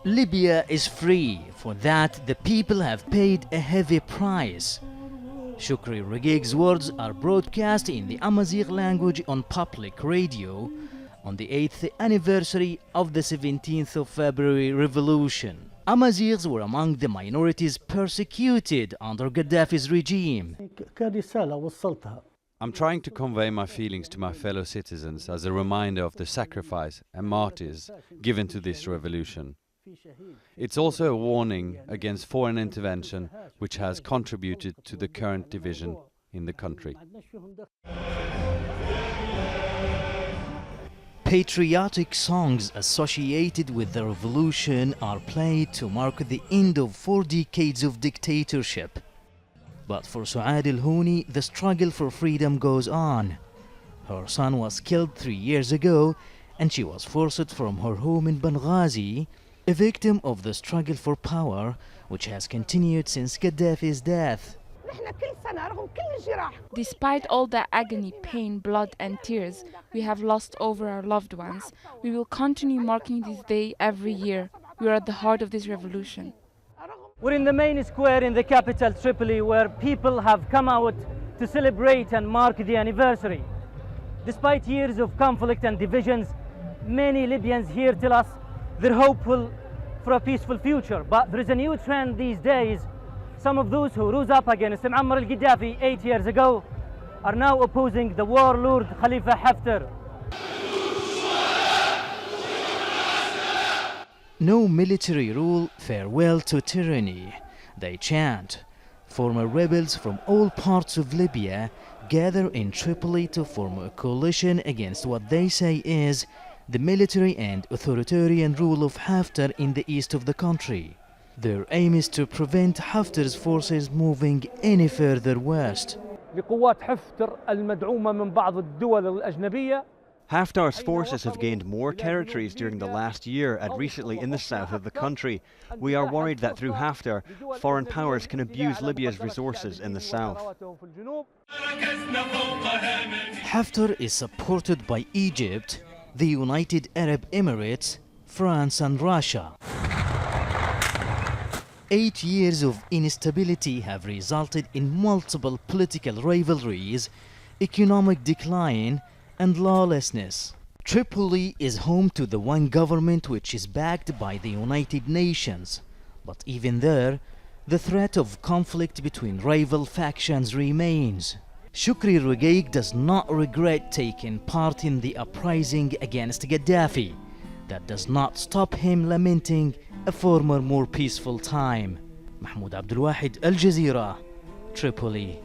Libya is free. For that, the people have paid a heavy price. SHUKRI RIQAYQ's words are broadcast in the Amazigh language on public radio on the 8th anniversary of the 17th of February revolution. Amazighs were among the minorities persecuted under Gaddafi's regime. I'm trying to convey my feelings to my fellow citizens as a reminder of the sacrifice and martyrs given to this revolution. It's also a warning against foreign intervention, which has contributed to the current division in the country. Patriotic songs associated with the revolution are played to mark the end of 4 decades of dictatorship. But for SUAAD AL-HUNI, the struggle for freedom goes on. Her son was killed 3 years ago, and she was forced from her home in Benghazi, a victim of the struggle for power, which has continued since Gaddafi's death. Despite all the agony, pain, blood and tears we have lost over our loved ones, we will continue marking this day every year. We are at the heart of this revolution. We're in the main square in the capital, Tripoli, where people have come out to celebrate and mark the anniversary. Despite years of conflict and divisions, many Libyans here tell us they're hopeful for a peaceful future. But there is a new trend these days. Some of those who rose up against Muammar Gaddafi 8 years ago are now opposing the warlord Khalifa Haftar. No military rule, farewell to tyranny, they chant. Former rebels from all parts of Libya gather in Tripoli to form a coalition against what they say is the military and authoritarian rule of Haftar in the east of the country. Their aim is to prevent Haftar's forces moving any further west. Haftar's forces have gained more territories during the last year and recently in the south of the country. We are worried that through Haftar, foreign powers can abuse Libya's resources in the south. Haftar is supported by Egypt, the United Arab Emirates, France and Russia. 8 years of instability have resulted in multiple political rivalries, economic decline, and lawlessness. Tripoli is home to the one government which is backed by the United Nations. But even there, the threat of conflict between rival factions remains. SHUKRI RIQAYQ does not regret taking part in the uprising against Gaddafi. That does not stop him lamenting a former, more peaceful time. Mahmoud Abdelwahed, Al Jazeera, Tripoli.